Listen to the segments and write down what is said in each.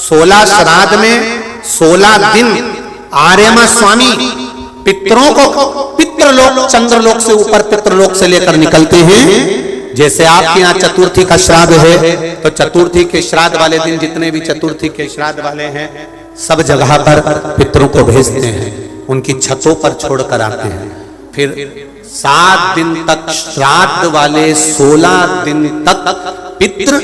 16 श्राद्ध में 16 दिन आर्यमा स्वामी पितरों को पितृलोक चंद्रलोक से ऊपर पितृलोक से लेकर निकलते हैं। जैसे आपके यहाँ चतुर्थी का श्राद्ध है तो चतुर्थी के श्राद्ध वाले दिन जितने भी चतुर्थी के श्राद्ध वाले हैं सब जगह पर पितरों को भेजते हैं, उनकी छतों पर छोड़कर आते हैं। फिर 7 दिन तक श्राद्ध वाले 16 दिन तक पितृ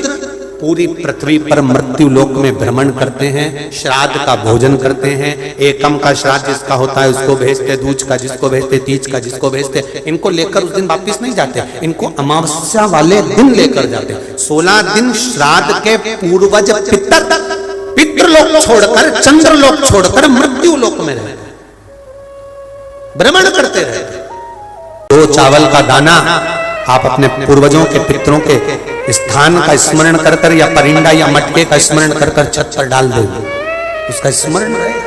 पूरी पृथ्वी पर मृत्यु लोक में भ्रमण करते हैं, श्राद्ध का भोजन करते हैं। एकम का श्राद्ध जिसका होता है उसको भेजते, दूज का जिसको भेजते, तीज का जिसको भेजते। इनको लेकर उस दिन वापिस नहीं जाते, इनको अमावस्या वाले दिन लेकर जाते। 16 दिन श्राद्ध के पूर्वज पितृलोक छोड़कर चंद्रलोक छोड़कर मृत्यु लोक में रहते, भ्रमण करते रहते। 2 चावल का दाना आप अपने पूर्वजों के पितरों के स्थान का स्मरण कर कर या परिंदा या मटके का स्मरण कर कर छत पर डाल दे, उसका स्मरण रहेगा,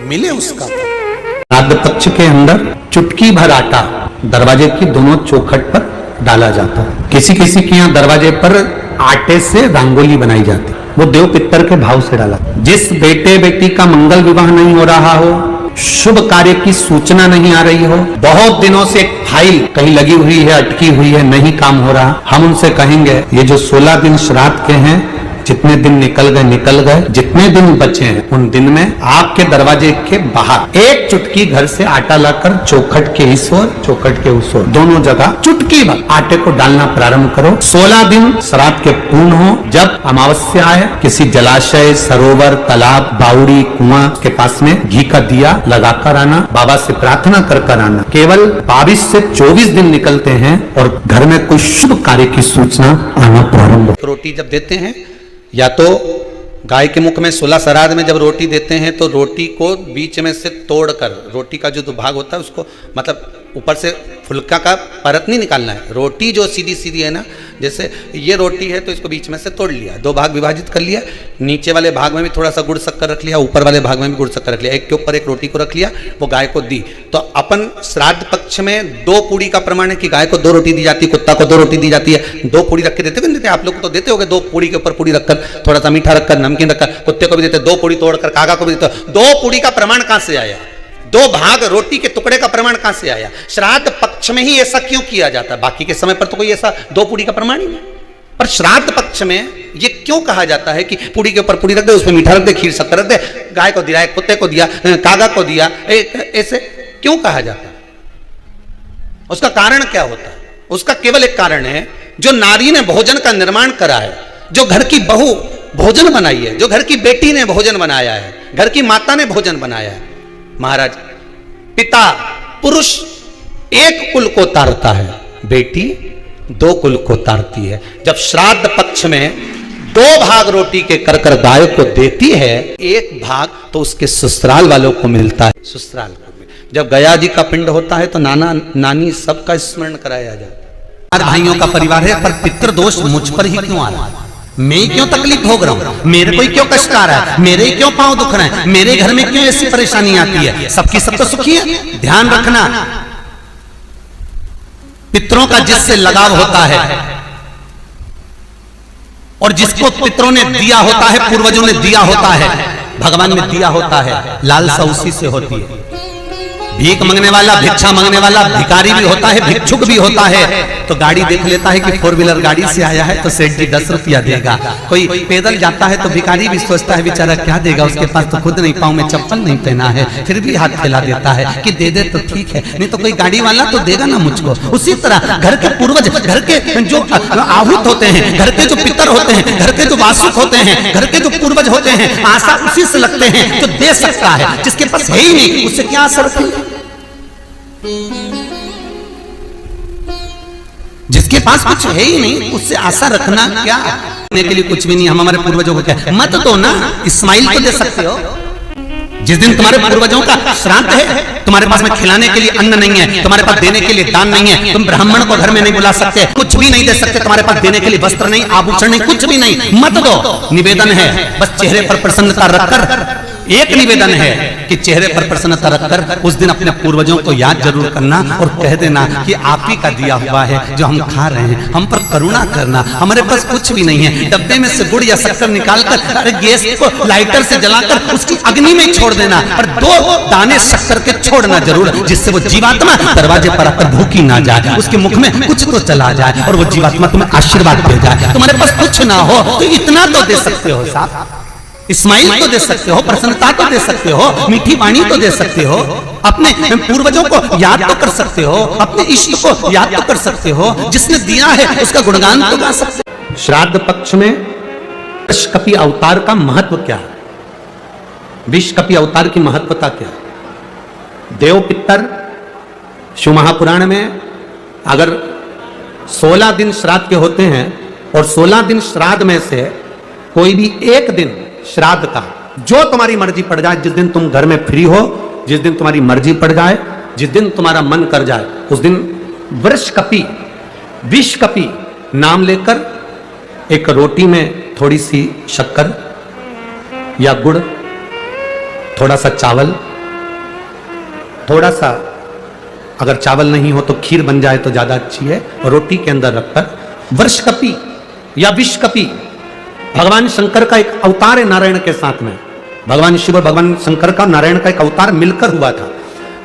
मिले उसका। श्राद्ध पक्ष के अंदर चुटकी भर आटा दरवाजे की दोनों चौखट पर डाला जाता है। किसी किसी के यहाँ दरवाजे पर आटे से रंगोली बनाई जाती, वो देव पितर के भाव से डाला। जिस बेटे बेटी का मंगल विवाह नहीं हो रहा हो, शुभ कार्य की सूचना नहीं आ रही हो, बहुत दिनों से एक फाइल कहीं लगी हुई है, अटकी हुई है, नहीं काम हो रहा, हम उनसे कहेंगे ये जो 16 दिन श्राद्ध के हैं, जितने दिन निकल गए, जितने दिन बचे हैं उन दिन में आपके दरवाजे के बाहर एक चुटकी घर से आटा लाकर चौखट के इस ओर चौखट के उस ओर दोनों जगह चुटकी भर आटे को डालना प्रारंभ करो। 16 दिन श्राद्ध के पूर्ण हो। जब अमावस्या आए किसी जलाशय, सरोवर, तालाब, बावड़ी, कुआं के पास में घी का दिया लगाकर आना, बाबा से प्रार्थना कर आना। केवल 22 से 24 दिन निकलते हैं और घर में कोई शुभ कार्य की सूचना आना प्रारंभ। रोटी जब देते हैं या तो गाय के मुख में 16 श्राद्ध में जब रोटी देते हैं तो रोटी को बीच में से तोड़कर, रोटी का जो भाग होता है उसको मतलब ऊपर से फुल्का का परत नहीं निकालना है। रोटी जो सीधी सीधी है ना, जैसे ये रोटी है तो इसको बीच में से तोड़ लिया, 2 भाग विभाजित कर लिया, नीचे वाले भाग में भी थोड़ा सा गुड़ शक्कर रख लिया, ऊपर वाले भाग में भी गुड़ शक्कर रख लिया, एक के ऊपर एक रोटी को रख लिया, वो गाय को दी। तो अपन श्राद्ध पक्ष में 2 पूड़ी का प्रमाण है कि गाय को 2 रोटी दी जाती है, कुत्ता को 2 रोटी दी जाती है। 2 पूड़ी रख के देते हो, आप लोग को तो देते होगे, 2 पूड़ी के ऊपर पूड़ी रखकर, थोड़ा सा मीठा रखकर, नमकीन रखकर, कुत्ते को भी देते, 2 पूड़ी तोड़कर कागा को भी देते। 2 पूड़ी का प्रमाण कहां से आया? 2 भाग रोटी के टुकड़े का प्रमाण कहां से आया? श्राद्ध पक्ष में ही ऐसा क्यों किया जाता है? बाकी के समय पर तो कोई ऐसा 2 पूड़ी का प्रमाण ही नहीं, पर श्राद्ध पक्ष में ये क्यों कहा जाता है कि पूड़ी के ऊपर पूड़ी रख दे, उसमें मीठा रख दे, खीर शक्कर रख दे, गाय को दिया, कुत्ते को दिया, कागा को दिया, ऐसे क्यों कहा जाता है? उसका कारण क्या होता है? उसका केवल एक कारण है, जो नारी ने भोजन का निर्माण करा है, जो घर की बहू भोजन बनाई है, जो घर की बेटी ने भोजन बनाया है, घर की माता ने भोजन बनाया है। महाराज, पिता पुरुष एक कुल को तारता है, बेटी 2 कुल को तारती है। जब श्राद्ध पक्ष में 2 भाग रोटी के कर कर गाय को देती है, 1 भाग तो उसके ससुराल वालों को मिलता है। ससुराल को जब गया जी का पिंड होता है तो नाना नानी सबका स्मरण कराया जाता है। भाइयों का परिवार है, पर पितृदोष मुझ पर ही क्यों आ रहा है? मैं क्यों तकलीफ भोग रहा हूं? मेरे को क्यों कष्ट आ रहा है? मेरे क्यों पांव दुख रहे हैं? मेरे घर में क्यों ऐसी परेशानी आती है? सबकी सब तो सुखी है। ध्यान रखना, पितरों का जिससे लगाव होता है और जिसको पितरों ने दिया होता है, पूर्वजों ने दिया होता है, भगवान ने दिया होता है, लालसा उसी से होती है। भीख मांगने वाला, भिक्षा मांगने वाला भिखारी भी होता है, भिक्षुक भी होता है। तो गाड़ी देख लेता है कि 4 व्हीलर गाड़ी से आया है तो सेठ जी 10 रुपया देगा। कोई पैदल जाता है तो भिखारी भी सोचता है बेचारा क्या देगा, उसके पास तो खुद नहीं, पाँव में चप्पल नहीं पहना है, फिर भी हाथ फैला देता है कि दे दे तो ठीक है, नहीं तो कोई गाड़ी वाला तो देगा ना मुझको। उसी तरह घर के पूर्वज, घर के जो आहूत होते हैं, घर के जो पितर होते हैं, घर के जो वासुक होते हैं, घर के जो पूर्वज होते हैं, आशा उसी से लगते हैं जो दे सकता है। जिसके पास है ही नहीं उससे क्या आशा रखेंगे? जिसके पास कुछ है ही नहीं उससे आशा रखना क्या? देने के लिए कुछ भी नहीं। हम हमारे पूर्वजों को क्या मत दो ना, इस्माइल तो दे सकते हो। जिस दिन तुम्हारे पूर्वजों का श्राद्ध है, तुम्हारे पास में खिलाने के लिए अन्न नहीं है, तुम्हारे पास देने के लिए दान नहीं है, तुम ब्राह्मण को घर में नहीं बुला सकते, कुछ भी नहीं दे सकते, तुम्हारे पास देने के लिए वस्त्र नहीं, आभूषण नहीं, कुछ भी नहीं, मत दो। निवेदन है बस चेहरे पर प्रसन्नता रखकर एक निवेदन है कि चेहरे पर प्रसन्नता रखकर उस दिन अपने पूर्वजों को याद जरूर करना और कह देना कि आप ही का दिया हुआ है जो हम खा रहे हैं, हम पर करुणा करना। हमारे पास कुछ भी नहीं है, डब्बे में से गुड़ या शक्कर निकालकर अरे गैस को लाइटर से जलाकर उसकी अग्नि में छोड़ देना, पर 2 दाने शक्कर के छोड़ना जरूर, जिससे वो जीवात्मा दरवाजे पर आकर भूखी ना जाए, उसके मुख में कुछ तो चला जाए और वो जीवात्मा तुम्हें आशीर्वाद दे जाए। तुम्हारे पास कुछ ना हो तो इतना तो दे सकते हो साहब, स्माइल तो दे सकते हो, प्रसन्नता तो दे सकते हो, मीठी वाणी तो दे सकते हो, अपने पूर्वजों को याद तो कर सकते हो, अपने इष्ट को याद तो कर सकते हो, जिसने दिया है उसका गुणगान तो गा सकते हो। श्राद्ध पक्ष में विषकपि अवतार का महत्व क्या है? विषकपि अवतार की महत्वता क्या है? देव पितर शिव महापुराण में अगर 16 दिन श्राद्ध के होते हैं और 16 दिन श्राद्ध में से कोई भी एक दिन श्राद्ध का जो तुम्हारी मर्जी पड़ जाए, जिस दिन तुम घर में फ्री हो, जिस दिन तुम्हारी मर्जी पड़ जाए, जिस दिन तुम्हारा मन कर जाए, उस दिन वृषकपि विषकपि नाम लेकर एक रोटी में थोड़ी सी शक्कर या गुड़, थोड़ा सा चावल, थोड़ा सा अगर चावल नहीं हो तो खीर बन जाए तो ज्यादा अच्छी है, रोटी के अंदर रखकर वृषकपि या विषकपि भगवान शंकर का एक अवतार है नारायण के साथ में। भगवान शिव और भगवान शंकर का नारायण का एक अवतार मिलकर हुआ था।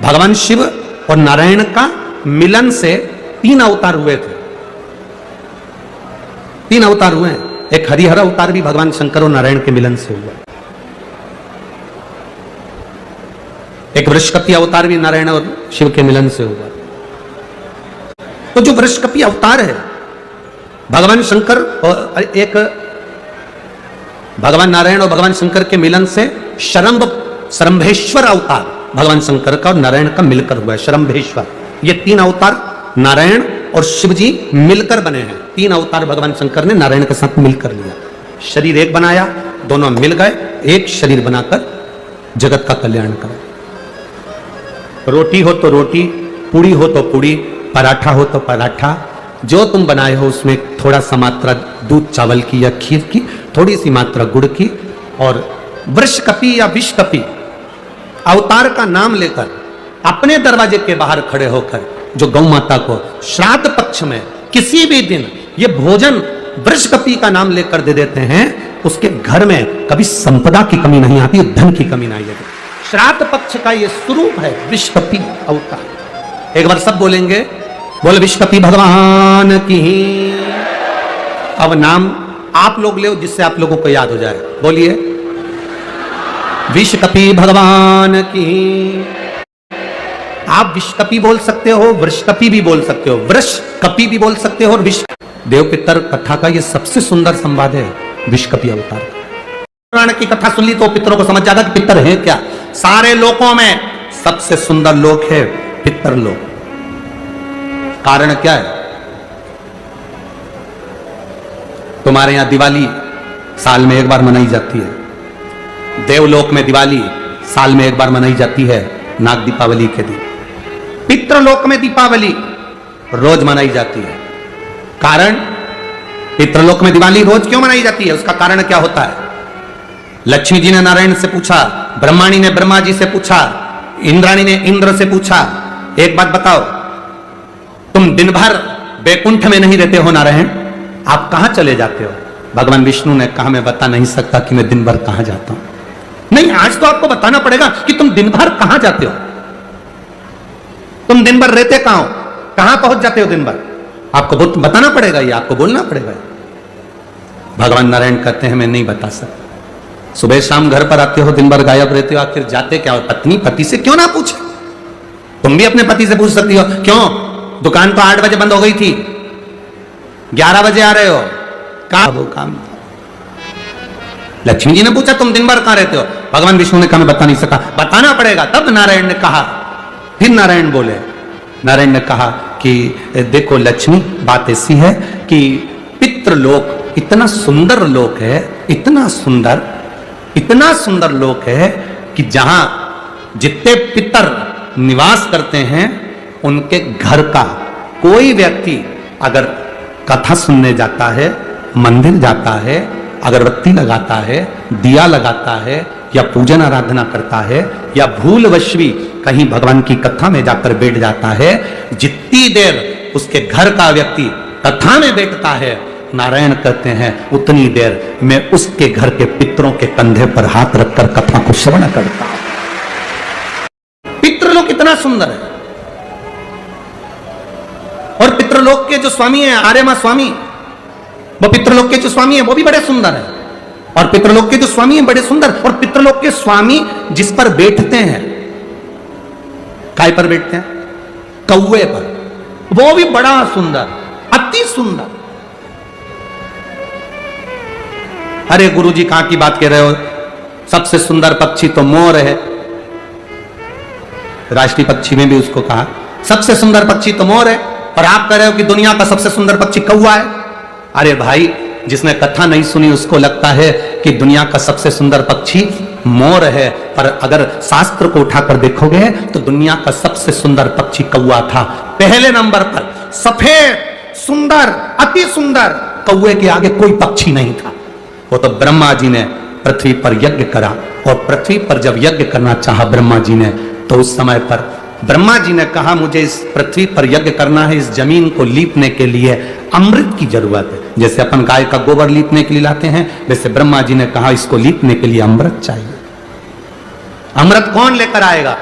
भगवान शिव और नारायण का मिलन से 3 अवतार हुए थे, 3 अवतार हुए हैं। एक हरिहर अवतार भी भगवान शंकर और नारायण के मिलन से हुआ, एक वृषकपि अवतार भी नारायण और शिव के मिलन से हुआ। तो जो वृषकपि अवतार है भगवान शंकर और एक भगवान नारायण और भगवान शंकर के मिलन से शरंभेश्वर अवतार भगवान शंकर का और नारायण का मिलकर हुआ है, शरंभेश्वर। ये 3 अवतार नारायण और शिव जी मिलकर बने हैं। 3 अवतार भगवान शंकर ने नारायण के साथ मिलकर लिया, शरीर एक बनाया, दोनों मिल गए, एक शरीर बनाकर जगत का कल्याण करा। रोटी हो तो रोटी, पूड़ी हो तो पूड़ी, पराठा हो तो पराठा, जो तुम बनाए हो उसमें थोड़ा सा मात्रा दूध चावल की या खीर की, थोड़ी सी मात्रा गुड़ की, और वृषकपि या विषकपि अवतार का नाम लेकर अपने दरवाजे के बाहर खड़े होकर जो गौ माता को श्राद्ध पक्ष में किसी भी दिन ये भोजन वृषकपि का नाम लेकर दे देते हैं, उसके घर में कभी संपदा की कमी नहीं आती, धन की कमी नहीं आती। श्राद्ध पक्ष का ये स्वरूप है विषकपि अवतार। एक बार सब बोलेंगे, बोल विषकपि भगवान की। अब नाम आप लोग ले जिससे आप लोगों को याद हो जाए, बोलिए विषकपि भगवान की। आप विषकपि बोल सकते हो, वृषकपि भी बोल सकते हो, वृषकपि भी बोल सकते हो, और विष देव पितर कथा का ये सबसे सुंदर संवाद है विषकपि अवतार। पुराण की कथा सुन ली तो पितरों को समझ जाएगा कि पितर है क्या। सारे लोकों में सबसे सुंदर लोक है पितर लोक। कारण क्या है? तुम्हारे यहां दिवाली साल में एक बार मनाई जाती है, देवलोक में दिवाली साल में एक बार मनाई जाती है, नाग दीपावली के दिन। पितृलोक में दीपावली रोज मनाई जाती है। कारण, पितृलोक में दिवाली रोज क्यों मनाई जाती है, उसका कारण क्या होता है? लक्ष्मी जी ने नारायण से पूछा, ब्रह्माणी ने ब्रह्मा जी से पूछा, इंद्राणी ने इंद्र से पूछा, एक बात बताओ, तुम दिन भर बैकुंठ में नहीं रहते हो नारायण, आप कहां चले जाते हो? भगवान विष्णु ने कहा, मैं बता नहीं सकता कि मैं दिन भर कहां जाता हूं। नहीं, आज तो आपको बताना पड़ेगा कि तुम दिन भर कहां जाते हो, तुम दिन भर रहते कहां हो, कहां पहुंच जाते हो दिन भर, आपको बताना पड़ेगा, ये आपको बोलना पड़ेगा। भगवान नारायण कहते हैं, मैं नहीं बता सकता। सुबह शाम घर पर आते हो, दिन भर गायब रहते हो, आखिर जाते क्या हो? पत्नी पति से क्यों ना पूछे? तुम भी अपने पति से पूछ सकती हो, क्यों दुकान तो 8 बजे बंद हो गई थी, 11 बजे आ रहे हो, कहां वो काम? लक्ष्मी जी ने पूछा, तुम दिन भर कहां रहते हो? भगवान विष्णु ने कहा, मैं बता नहीं सका। बताना पड़ेगा। तब नारायण ने कहा, फिर नारायण बोले, नारायण ने कहा कि देखो लक्ष्मी, बात ऐसी है कि पितृलोक इतना सुंदर लोक है, इतना सुंदर लोक है कि जहां जितने पितर निवास करते हैं, उनके घर का कोई व्यक्ति अगर कथा सुनने जाता है, मंदिर जाता है, अगरबत्ती लगाता है, दिया लगाता है या पूजन आराधना करता है या भूलवश भी कहीं भगवान की कथा में जाकर बैठ जाता है, जितनी देर उसके घर का व्यक्ति कथा में बैठता है, नारायण कहते हैं, उतनी देर मैं उसके घर के पितरों के कंधे पर हाथ रखकर कथा को श्रवण करता हूं। पितृलोक कितना सुंदर है। और पितृलोक के जो स्वामी हैं, आर्यमा स्वामी, वो पितृलोक के जो स्वामी हैं वो भी बड़े सुंदर हैं। और पितृलोक के जो स्वामी हैं बड़े सुंदर, और पितृलोक के स्वामी जिस पर बैठते हैं, काय पर बैठते हैं? कौवे पर। वो भी बड़ा सुंदर, अति सुंदर। अरे गुरुजी कहां की बात कह रहे हो? सबसे सुंदर पक्षी तो मोर है। राष्ट्रीय पक्षी में भी उसको कहा सबसे सुंदर पक्षी तो मोर है, और आप कह रहे हो कि दुनिया का सबसे सुंदर पक्षी कौवा है। अरे भाई, जिसने कथा नहीं सुनी उसको लगता है कि दुनिया का सबसे सुंदर पक्षी मोर है, पर अगर शास्त्र को उठाकर देखोगे तो दुनिया का सबसे सुंदर पक्षी कौवा था। पहले नंबर पर सफेद, सुंदर, अति सुंदर, कौवे के आगे कोई पक्षी नहीं था। वो तो ब्रह्मा जी ने पृथ्वी पर यज्ञ करा, और पृथ्वी पर जब यज्ञ करना चाहा ब्रह्मा जी ने, तो उस समय पर ब्रह्मा जी ने कहा मुझे इस पृथ्वी पर यज्ञ करना है, इस जमीन को लीपने के लिए अमृत की जरूरत है। जैसे अपन गाय का गोबर लीपने के लिए लाते हैं, वैसे ब्रह्मा जी ने कहा इसको लीपने के लिए अमृत चाहिए। अमृत कौन लेकर आएगा?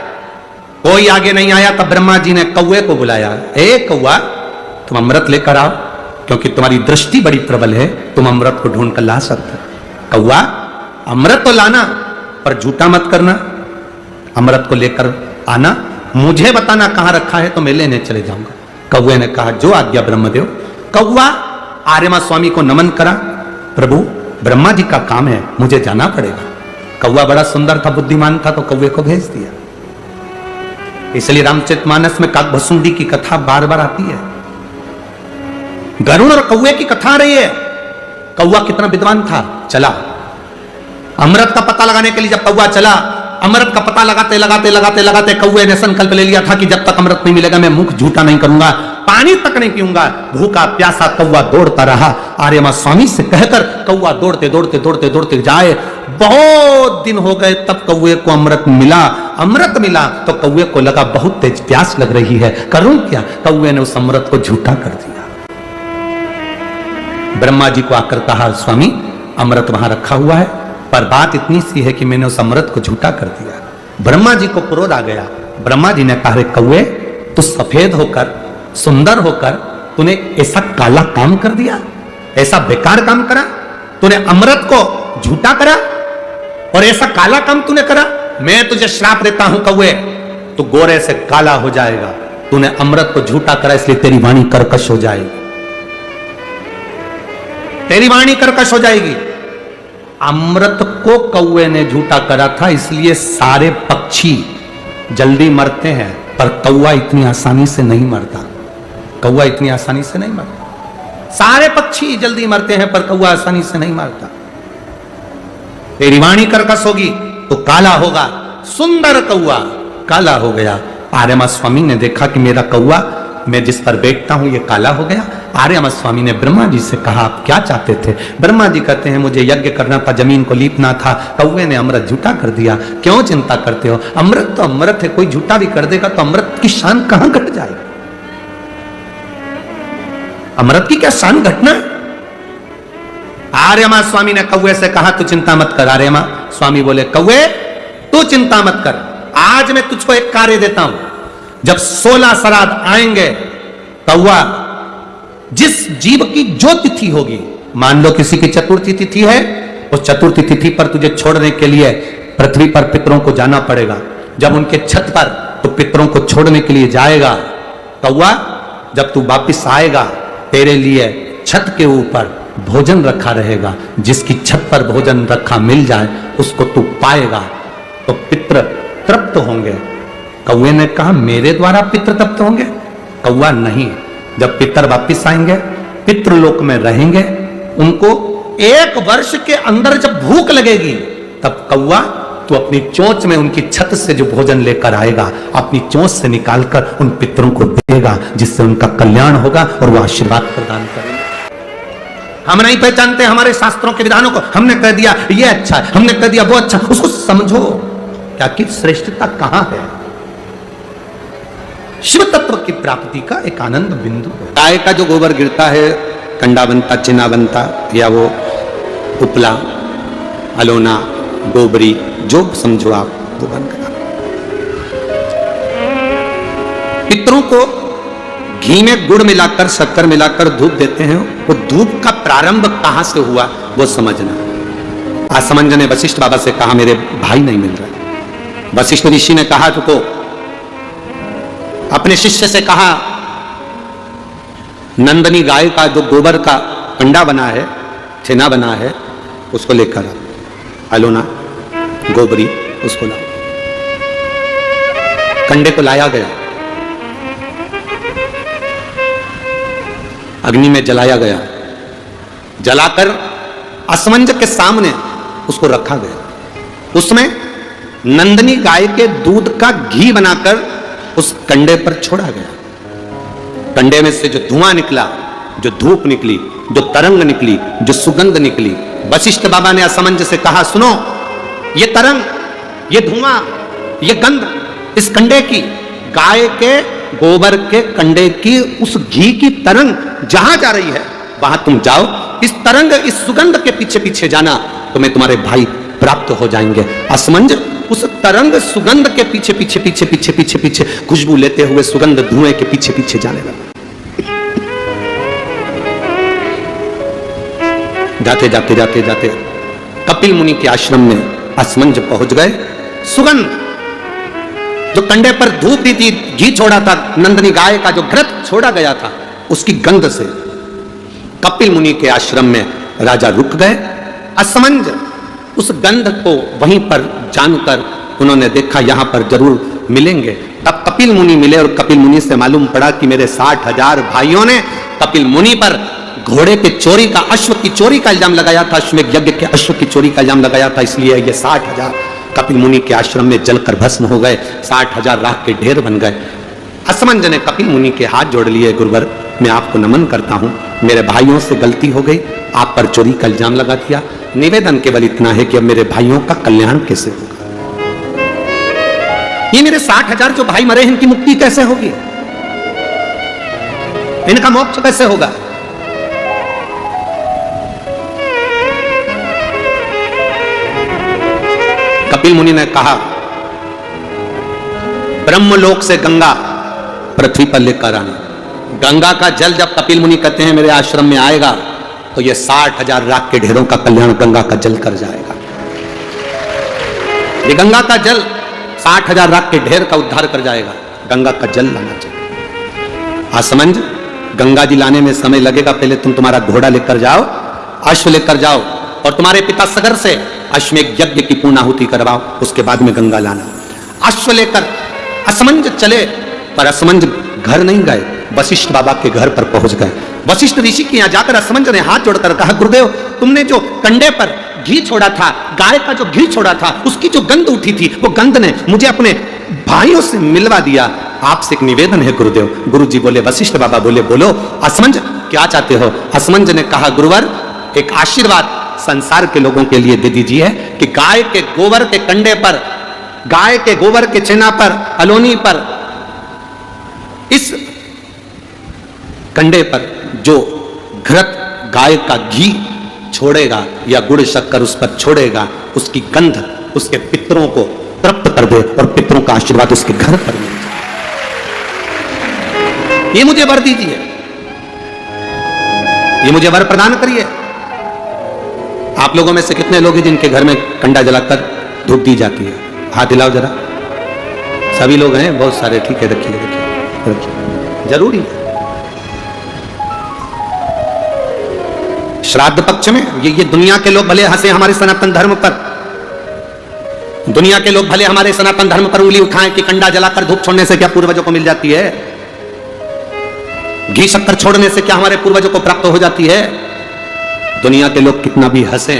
कोई आगे नहीं आया, तब ब्रह्मा जी ने कौवे को बुलाया, ए कौवा, तुम अमृत लेकर आओ, क्योंकि तुम्हारी दृष्टि बड़ी प्रबल है, तुम अमृत को ढूंढ कर ला सकते हो। कौवा, अमृत तो लाना, पर झूठा मत करना। अमृत को लेकर आना, मुझे बताना कहां रखा है तो मैं लेने चले जाऊंगा। कौवे ने कहा जो आज्ञा ब्रह्मदेव। कौवा आर्यमा स्वामी को नमन करा, प्रभु ब्रह्मा जी का काम है, मुझे जाना पड़ेगा। कौवा बड़ा सुंदर था, बुद्धिमान था, तो कौवे को भेज दिया। इसलिए रामचरितमानस में काकभसुंडी की कथा बार बार आती है। गरुड़ और कौवे की कथा आ रही है। कौवा कितना विद्वान था, चला अमृत का पता लगाने के लिए। जब कौवा चला, अमृत का पता लगाते लगाते लगाते लगाते कौवे ने संकल्प ले लिया था कि जब तक अमृत नहीं मिलेगा मैं मुख झूठा नहीं करूंगा, पानी तक नहीं पीऊंगा। भूखा प्यासा कौवा दौड़ता रहा। आर्यमा स्वामी से कहकर कौवा दौड़ते दौड़ते दौड़ते दौड़ते जाए। बहुत दिन हो गए, तब कौवे को अमृत मिला। अमृत मिला तो कौवे को लगा बहुत तेज प्यास लग रही है, करूं क्या? कौवे ने उस अमृत को झूठा कर दिया। ब्रह्मा जी को आकर कहा स्वामी अमृत वहां रखा हुआ है, पर बात इतनी सी है कि मैंने उस अमृत को झूठा कर दिया। ब्रह्मा जी को क्रोध आ गया। ब्रह्मा जी ने कहा कौवे, तू सफेद होकर, सुंदर होकर, तूने ऐसा काला काम कर दिया, ऐसा बेकार काम करा, तूने अमृत को झूठा करा और ऐसा काला काम तूने करा। मैं तुझे श्राप देता हूं कौवे, तू गोरे से काला हो जाएगा। तूने अमृत को झूठा करा, इसलिए तेरी वाणी कर्कश हो जाएगी, तेरी वाणी कर्कश हो जाएगी। अमृत को कौवे ने झूठा करा था, इसलिए सारे पक्षी जल्दी मरते हैं, पर कौवा इतनी आसानी से नहीं मरता। कौवा इतनी आसानी से नहीं मरता। सारे पक्षी जल्दी मरते हैं, पर कौवा आसानी से नहीं मरता। तेरी वाणी कर्कश होगी तो काला होगा। सुंदर कौवा काला हो गया। आर्यमा स्वामी ने देखा कि मेरा कौवा, मैं जिस पर बैठता हूं, ये काला हो गया। आर्यमा स्वामी ने ब्रह्मा जी से कहा आप क्या चाहते थे? ब्रह्मा जी कहते हैं मुझे यज्ञ करना था, जमीन को लीपना था, कौवे ने अमृत झूठा कर दिया। क्यों चिंता करते हो? अमृत तो अमृत है, कोई झूठा भी कर देगा तो अमृत की शान कहां घट जाएगी? अमृत की क्या शान घटना? आर्यमा स्वामी ने कौवे से कहा तू चिंता मत कर। आर्यमा स्वामी बोले कौवे तू चिंता मत कर, आज मैं तुझको एक कार्य देता हूं। जब 16 श्राद्ध आएंगे, कौवा जिस जीव की जो तिथि होगी, मान लो किसी की चतुर्थी तिथि है, उस चतुर्थी तिथि पर तुझे छोड़ने के लिए पृथ्वी पर पितरों को जाना पड़ेगा। जब उनके छत पर तो पितरों को छोड़ने के लिए जाएगा, कौवा जब तू वापिस आएगा तेरे लिए छत के ऊपर भोजन रखा रहेगा। जिसकी छत पर भोजन रखा मिल जाए उसको तू पाएगा तो पितृ तृप्त होंगे। कौवे ने कहा मेरे द्वारा पितृ तृप्त होंगे? कौवा नहीं, जब पितर वापिस आएंगे, पितृलोक में रहेंगे, उनको 1 वर्ष के अंदर जब भूख लगेगी, तब कौवा तू अपनी चोंच में उनकी छत से जो भोजन लेकर आएगा, अपनी चोंच से निकालकर उन पितरों को देगा, जिससे उनका कल्याण होगा और वो आशीर्वाद प्रदान करेंगे। हम नहीं पहचानते हमारे शास्त्रों के विधानों को, हमने कह दिया ये अच्छा है, हमने कह दिया वो अच्छा, उसको समझो क्या कि श्रेष्ठता कहां है। शिव तत्व की प्राप्ति का एक आनंद बिंदु है। गाय का जो गोबर गिरता है, कंडा बनता, चिना बनता, या वो उपला, अलोना, गोबरी, जो समझो आप वो बन गया। पितरों को घी में गुड़ मिलाकर, शक्कर मिलाकर धूप देते हैं, वो धूप का प्रारंभ कहां से हुआ वो समझना। असमंज ने वशिष्ठ बाबा से कहा मेरे भाई नहीं मिल रहा। वशिष्ठ ऋषि ने कहा तुमको, अपने शिष्य से कहा नंदनी गाय का जो गोबर का कंडा बना है, छेना बना है, उसको लेकर आ, अलोना, गोबरी, उसको लाओ। कंडे को लाया गया, अग्नि में जलाया गया, जलाकर असमंज के सामने उसको रखा गया। उसमें नंदनी गाय के दूध का घी बनाकर उस कंडे पर छोड़ा गया। कंडे में से जो धुआं निकला, जो धूप निकली, जो तरंग निकली, जो सुगंध निकली, वशिष्ठ बाबा ने असमंज से कहा सुनो, ये तरंग, ये धुआं, ये गंध इस कंडे की, गाय के गोबर के कंडे की, उस घी की तरंग जहां जा रही है वहां तुम जाओ, इस तरंग, इस सुगंध के पीछे पीछे जाना, तुम्हें तुम्हारे भाई प्राप्त हो जाएंगे। असमंज उस तरंग सुगंध के पीछे पीछे पीछे पीछे पीछे पीछे खुशबू लेते हुए सुगंध धुएं के पीछे पीछे जाने लगा। जाते जाते जाते जाते कपिल मुनि के आश्रम में असमंज पहुंच गए। सुगंध, जो कंडे पर धूप दी थी, घी छोड़ा था, नंदनी गाय का जो घृत छोड़ा गया था, उसकी गंध से कपिल मुनि के आश्रम में राजा रुक गए। असमंज उस गंध को वहीं पर जानकर उन्होंने देखा यहां पर जरूर मिलेंगे। तब कपिल मुनि मिले और कपिल मुनि से मालूम पड़ा कि मेरे 60,000 भाइयों ने कपिल मुनि पर घोड़े के चोरी का, अश्व की चोरी का इल्जाम लगाया था, अश्वमेध यज्ञ के अश्व की चोरी का इल्जाम लगाया था, इसलिए ये 60,000 कपिल मुनि के आश्रम में जलकर भस्म हो गए, 60,000 राख के ढेर बन गए। असमंज ने कपिल मुनि के हाथ जोड़ लिए, गुरुवर मैं आपको नमन करता हूं, मेरे भाइयों से गलती हो गई, आप पर चोरी का इल्जाम लगा दिया, निवेदन केवल इतना है कि अब मेरे भाइयों का कल्याण कैसे होगा, ये मेरे 60,000 जो भाई मरे हैं इनकी मुक्ति कैसे होगी, इनका मोक्ष कैसे होगा। कपिल मुनि ने कहा ब्रह्मलोक से गंगा पृथ्वी पर लेकर आना। गंगा का जल जब कपिल मुनि कहते हैं मेरे आश्रम में आएगा तो ये 60,000 राख के ढेरों का कल्याण गंगा का जल कर जाएगा। ये गंगा का जल 60,000 राख के ढेर का उद्धार कर जाएगा। गंगा का जल लाना चाहिए। असमंज, गंगा जी लाने में समय लगेगा, पहले तुम तुम्हारा घोड़ा लेकर जाओ, अश्व लेकर जाओ और तुम्हारे पिता सगर से अश्वमेध यज्ञ की पूर्णाहुति करवाओ, उसके बाद में गंगा लाना। अश्व लेकर असमंज चले, पर असमंज घर नहीं गए, वशिष्ठ बाबा के घर पर पहुंच गए। वशिष्ठ ऋषि के यहां जाकर असमंज ने हाथ जोड़कर कहा गुरुदेव, तुमने जो कंडे पर घी छोड़ा था, गाय का जो घी छोड़ा था, उसकी जो गंध उठी थी, वो गंध ने मुझे अपने भाइयों से मिलवा दिया। आपसे एक निवेदन है गुरुदेव। गुरु जी बोले, वशिष्ठ बाबा बोले बोलो असमंज क्या चाहते हो। असमंज ने कहा गुरुवर, एक आशीर्वाद संसार के लोगों के लिए दे दीजिए कि गाय के गोबर के कंडे पर, गाय के गोबर के चिन्ह पर, अलोनी पर, इस कंडे पर जो घृत गाय का घी छोड़ेगा या गुड़ शक्कर उस पर छोड़ेगा, उसकी गंध उसके पितरों को प्राप्त कर दे और पितरों का आशीर्वाद उसके घर पर मिल जाए। ये मुझे वर दीजिए, ये मुझे वर प्रदान करिए। आप लोगों में से कितने लोग हैं जिनके घर में कंडा जलाकर धूप दी जाती है? हाथ हिलाओ जरा। सभी लोग हैं, बहुत सारे। ठीक है, रखिए रखिए रखिए, जरूरी है। श्राद्ध पक्ष में ये दुनिया के लोग भले हंसे हमारे सनातन धर्म पर, दुनिया के लोग भले हमारे सनातन धर्म पर उंगली उठाएं कि कंडा जलाकर धूप छोड़ने से क्या पूर्वजों को मिल जाती है, घी शक्कर छोड़ने से क्या हमारे पूर्वजों को प्राप्त हो जाती है। दुनिया के लोग कितना भी हंसे,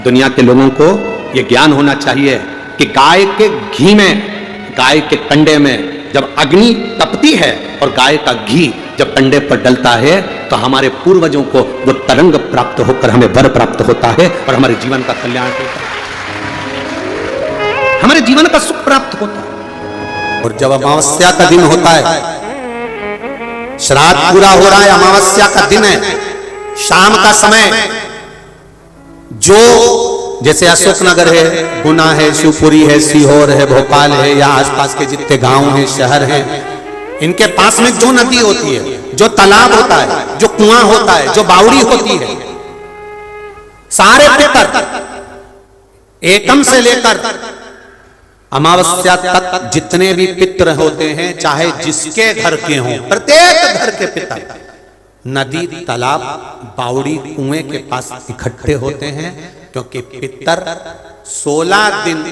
दुनिया के लोगों को यह ज्ञान होना चाहिए कि गाय के घी में, गाय के कंडे में जब अग्नि तपती है और गाय का घी जब कंडे पर डलता है तो हमारे पूर्वजों को वो तरंग प्राप्त होकर हमें वर प्राप्त होता है और हमारे जीवन का कल्याण होता है, हमारे जीवन का सुख प्राप्त होता है। और जब अमावस्या का दिन होता है, श्राद्ध पूरा हो रहा है, अमावस्या का दिन है, शाम का समय, जो जैसे अशोकनगर है, गुना है, शिवपुरी है, सीहोर है, भोपाल है, या आसपास के जितने गांव हैं, शहर हैं, इनके पास में जो नदी होती है, जो तालाब होता है, जो कुआं होता है, जो बावड़ी होती है, सारे पितर एकम से लेकर अमावस्या तक जितने भी पितर होते हैं, चाहे जिसके घर के हों, प्रत्येक घर के पितर नदी, तालाब, बावड़ी, कुएं के पास इकट्ठे होते हैं, क्योंकि पितर 16 दिन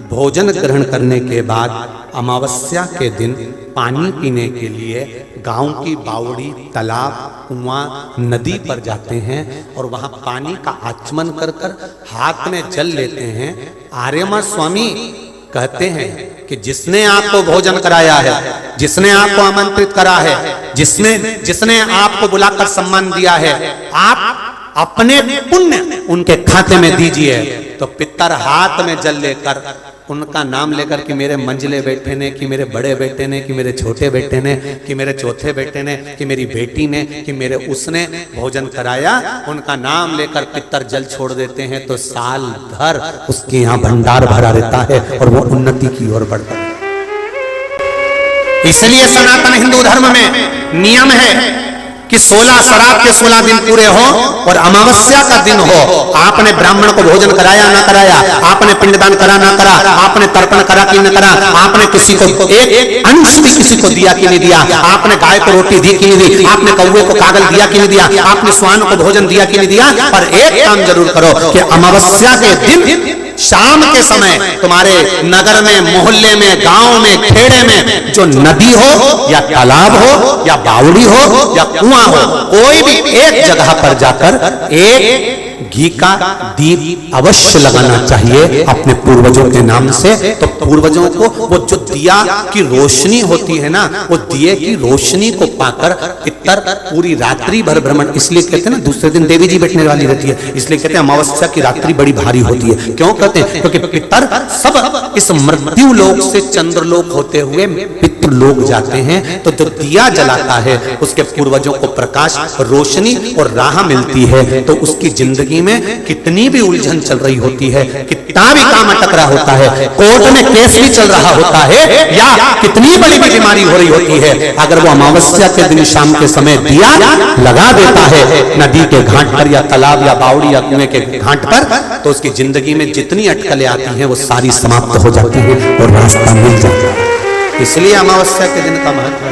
भोजन ग्रहण करने के बाद अमावस्या के दिन पानी पीने के लिए गांव की बावड़ी, तालाब, कुआं, नदी पर जाते हैं और वहां पानी का आचमन कर कर हाथ में जल लेते हैं। आर्यमा स्वामी कहते हैं कि जिसने आपको भोजन कराया है, जिसने आपको आमंत्रित करा है, जिसने आपको बुलाकर सम्मान दिया है, आप अपने पुण्य उनके खाते में दीजिए। तो पितर हाथ में जल लेकर उनका नाम लेकर कि मेरे मंझले बेटे ने, कि मेरे बड़े बेटे ने, कि मेरे छोटे बेटे ने, कि मेरे चौथे बेटे ने, कि मेरी बेटी ने, कि मेरे उसने भोजन कराया, उनका नाम लेकर पितर जल छोड़ देते हैं तो साल भर उसके यहाँ भंडार भरा रहता है और वो उन्नति की ओर बढ़ता है। इसलिए सनातन हिंदू धर्म में नियम है कि 16 श्राद्ध के 16 दिन पूरे हो और अमावस्या का दिन हो, आपने ब्राह्मण को भोजन कराया ना कराया, आपने पिंडदान करा ना करा, आपने तर्पण करा कि न करा, आपने किसी को एक अंश भी किसी को दिया कि नहीं दिया, आपने गाय को रोटी दी कि नहीं दी, आपने कौवे को कागल दिया कि नहीं दिया, आपने श्वान को भोजन दिया कि नहीं दिया, पर एक काम जरूर करो कि अमावस्या के दिन शाम के समय तुम्हारे नगर में, मोहल्ले में, गांव में, खेड़े में जो नदी हो या तालाब हो या बावड़ी हो या कुआं हो, कोई भी एक जगह पर जाकर एक घी का दीप अवश्य लगाना चाहिए अपने पूर्वजों के नाम से। तो पूर्वजों को वो जो दिया की रोशनी होती है ना, वो दिए की रोशनी को पाकर पितर पूरी रात्रि भर भ्रमण, इसलिए कहते हैं ना दूसरे दिन देवी जी बैठने वाली रहती है, इसलिए कहते हैं अमावस्या की रात्रि बड़ी भारी होती है। क्यों कहते हैं? क्योंकि पितर सब इस मृत्यु लोक से चंद्रलोक होते हुए पितृलोक जाते हैं। तो जो दिया जलाता है उसके पूर्वजों को प्रकाश, रोशनी और राह मिलती है। तो उसकी जिंदगी में कितनी भी उलझन चल रही होती है, कितना भी काम अटक रहा होता है, कोर्ट में केस भी चल रहा होता है, या कितनी बड़ी भी बीमारी हो रही होती है, अगर वो अमावस्या के दिन शाम के समय दिया लगा देता है नदी के घाट पर या तालाब या बावड़ी या कुएं के घाट पर, तो उसकी जिंदगी में जितनी अटकलें आती हैं वो सारी समाप्त हो जाती हैं और रास्ता मिल जाता है। इसलिए अमावस्या के दिन का महत्व है।